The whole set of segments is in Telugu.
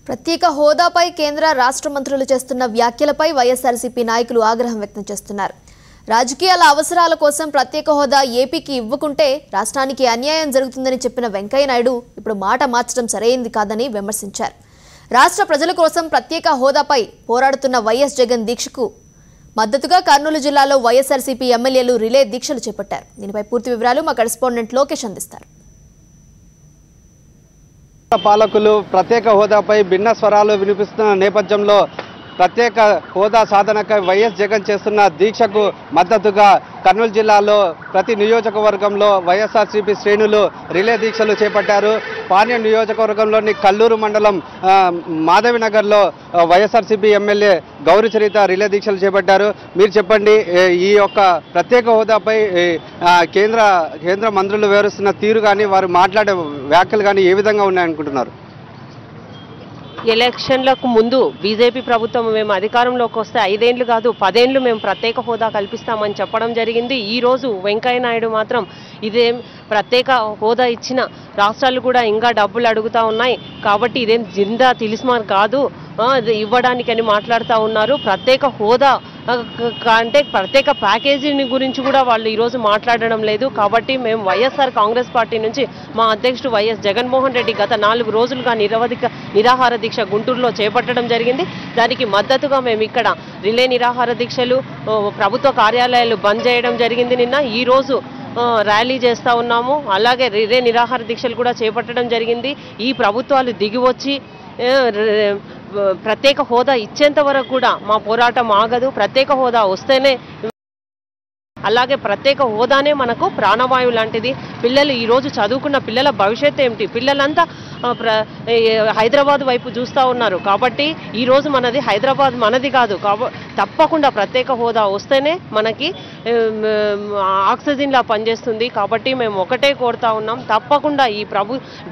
ప్రత్యేక హోదాపై కేంద్ర రాష్ట్ర మంత్రులు చేస్తున్న వ్యాఖ్యలపై వైఎస్ఆర్సీపీ నాయకులు ఆగ్రహం వ్యక్తం చేస్తున్నారు. రాజకీయాల అవసరాల కోసం ప్రత్యేక హోదా ఏపీకి ఇవ్వకుంటే రాష్ట్రానికి అన్యాయం జరుగుతుందని చెప్పిన వెంకయ్య నాయుడు ఇప్పుడు మాట మార్చడం సరైంది కాదని విమర్శించారు. రాష్ట్ర ప్రజల కోసం ప్రత్యేక హోదాపై పోరాడుతున్న వైఎస్ జగన్ దీక్షకు మద్దతుగా కర్నూలు జిల్లాలో వైఎస్ఆర్సీపీ ఎమ్మెల్యేలు రిలే దీక్షలు చేపట్టారు. దీనిపై పూర్తి వివరాలు మా కరెస్పాండెంట్ లోకేష్ అందిస్తారు. పాలకులు ప్రత్యేక హోదాపై భిన్న స్వరాలు వినిపిస్తున్న నేపథ్యంలో ప్రత్యేక హోదా సాధనకై వైఎస్ జగన్ చేస్తున్న దీక్షకు మద్దతుగా కర్నూలు జిల్లాలో ప్రతి నియోజకవర్గంలో వైఎస్ఆర్సీపీ శ్రేణులు రిలే దీక్షలు చేపట్టారు. పాణ్యం నియోజకవర్గంలోని కల్లూరు మండలం మాధవినగర్లో వైఎస్ఆర్సీపీ ఎమ్మెల్యే గౌరీ చరిత రిలే దీక్షలు చేపట్టారు. మీరు చెప్పండి, ఈ యొక్క ప్రత్యేక హోదాపై కేంద్ర మంత్రులు వివరిస్తున్న తీరు కానీ వారు మాట్లాడే వ్యాఖ్యలు కానీ ఏ విధంగా ఉన్నాయనుకుంటున్నారు? ఎలక్షన్లకు ముందు బీజేపీ ప్రభుత్వం మేము అధికారంలోకి వస్తే 5 ఏళ్లు కాదు 10 ఏళ్లు మేము ప్రత్యేక హోదా కల్పిస్తామని చెప్పడం జరిగింది. ఈరోజు వెంకయ్య నాయుడు మాత్రం ఇదేం ప్రత్యేక హోదా ఇచ్చిన రాష్ట్రాలు కూడా ఇంకా డబ్బులు అడుగుతూ ఉన్నాయి కాబట్టి ఇదేం జిందా తిలిస్మాన్ కాదు ఇవ్వడానికని మాట్లాడుతూ ఉన్నారు. ప్రత్యేక హోదా అంటే ప్రత్యేక ప్యాకేజీని గురించి కూడా వాళ్ళు ఈరోజు మాట్లాడడం లేదు. కాబట్టి మేము వైఎస్ఆర్ కాంగ్రెస్ పార్టీ నుంచి మా అధ్యక్షుడు వైఎస్ జగన్మోహన్ రెడ్డి గత 4 రోజులుగా నిరాహార దీక్ష గుంటూరులో చేపట్టడం జరిగింది. దానికి మద్దతుగా మేము ఇక్కడ రిలే నిరాహార దీక్షలు, ప్రభుత్వ కార్యాలయాలు బంద్ చేయడం జరిగింది. నిన్న ఈరోజు ర్యాలీ చేస్తూ ఉన్నాము. అలాగే రిలే నిరాహార దీక్షలు కూడా చేపట్టడం జరిగింది. ఈ ప్రభుత్వాలు దిగివచ్చి ప్రత్యేక హోదా ఇచ్చేంత వరకు కూడా మా పోరాటం ఆగదు. ప్రత్యేక హోదా వస్తేనే, అలాగే ప్రత్యేక హోదానే మనకు ప్రాణవాయువు లాంటిది. పిల్లలు ఈరోజు చదువుకున్న పిల్లల భవిష్యత్తు ఏమిటి? పిల్లలంతా హైదరాబాద్ వైపు చూస్తూ ఉన్నారు. కాబట్టి ఈరోజు మనది హైదరాబాద్ మనది కాదు. తప్పకుండా ప్రత్యేక హోదా వస్తేనే మనకి ఆక్సిజన్లా పనిచేస్తుంది. కాబట్టి మేము ఒకటే కోరుతా ఉన్నాం, తప్పకుండా ఈ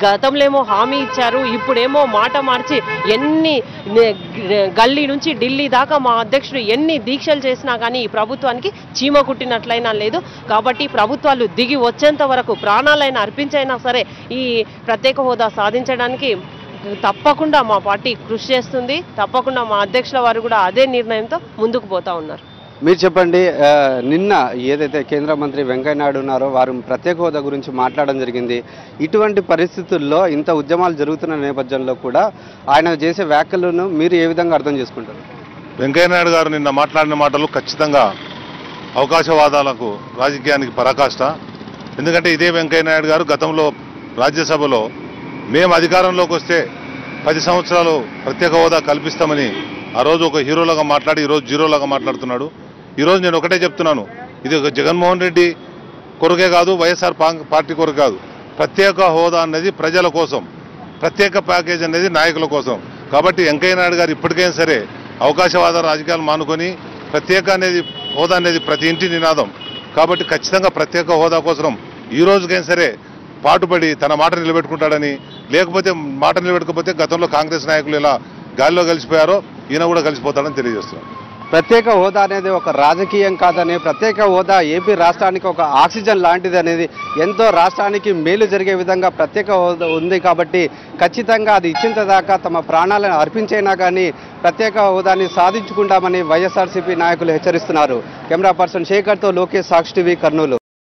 గతంలో ఏమో హామీ ఇచ్చారు, ఇప్పుడేమో మాట మార్చి ఎన్ని గల్లీ నుంచి ఢిల్లీ దాకా మా అధ్యక్షుడు ఎన్ని దీక్షలు చేసినా కానీ ఈ ప్రభుత్వానికి చీమ కుట్టినట్లయినా లేదు. కాబట్టి ప్రభుత్వాలు దిగి వచ్చేంత వరకు ప్రాణాలైనా అర్పించైనా సరే ఈ ప్రత్యేక హోదా సాధించడానికి తప్పకుండా మా పార్టీ కృషి చేస్తుంది. తప్పకుండా మా అధ్యక్షుల వారు కూడా అదే నిర్ణయంతో ముందుకు పోతా ఉన్నారు. మీరు చెప్పండి, నిన్న ఏదైతే కేంద్ర మంత్రి వెంకయ్య నాయుడు ఉన్నారో వారు ప్రత్యేక హోదా గురించి మాట్లాడడం జరిగింది. ఇటువంటి పరిస్థితుల్లో ఇంత ఉద్యమాలు జరుగుతున్న నేపథ్యంలో కూడా ఆయన చేసే వ్యాఖ్యలను మీరు ఏ విధంగా అర్థం చేసుకుంటారు? వెంకయ్య నాయుడు గారు నిన్న మాట్లాడిన మాటలు ఖచ్చితంగా అవకాశవాదాలకు రాజకీయానికి పరాకాష్ట. ఎందుకంటే ఇదే వెంకయ్య నాయుడు గారు గతంలో రాజ్యసభలో మేము అధికారంలోకి వస్తే 10 సంవత్సరాలు ప్రత్యేక హోదా కల్పిస్తామని ఆ రోజు ఒక హీరోలాగా మాట్లాడి ఈరోజు జీరోలాగా మాట్లాడుతున్నాడు. ఈరోజు నేను ఒకటే చెప్తున్నాను, ఇది ఒక జగన్మోహన్ రెడ్డి కొరకే కాదు, వైఎస్ఆర్ పార్టీ కొరకు కాదు. ప్రత్యేక హోదా అనేది ప్రజల కోసం, ప్రత్యేక ప్యాకేజ్ అనేది నాయకుల కోసం. కాబట్టి వెంకయ్య నాయుడు గారు ఇప్పటికైనా సరే అవకాశవాద రాజకీయాలు మానుకొని ప్రత్యేక హోదా అనేది ప్రతి ఇంటి నినాదం. కాబట్టి ఖచ్చితంగా ప్రత్యేక హోదా కోసం ఈ రోజుకైనా సరే పాటుపడి తన మాట నిలబెట్టుకుంటాడని, లేకపోతే మాట నిలబెట్టుకపోతే గతంలో కాంగ్రెస్ నాయకులు ఇలా గాలిలో కలిసిపోయారో ఈయన కూడా కలిసిపోతాడని తెలియజేస్తున్నాను. ప్రత్యేక హోదా అనేది ఒక రాజకీయం కాదని, ప్రత్యేక హోదా ఏపీ రాష్ట్రానికి ఒక ఆక్సిజన్ లాంటిది అనేది, ఎంతో రాష్ట్రానికి మేలు జరిగే విధంగా ప్రత్యేక హోదా ఉంది. కాబట్టి ఖచ్చితంగా అది ఇచ్చేంత దాకా తమ ప్రాణాలను అర్పించైనా కానీ ప్రత్యేక హోదాని సాధించుకుంటామని వైఎస్ఆర్సీపీ నాయకులు హెచ్చరిస్తున్నారు. కెమెరా పర్సన్ శేఖర్తో లోకేష్, సాక్షి టీవీ, కర్నూలు.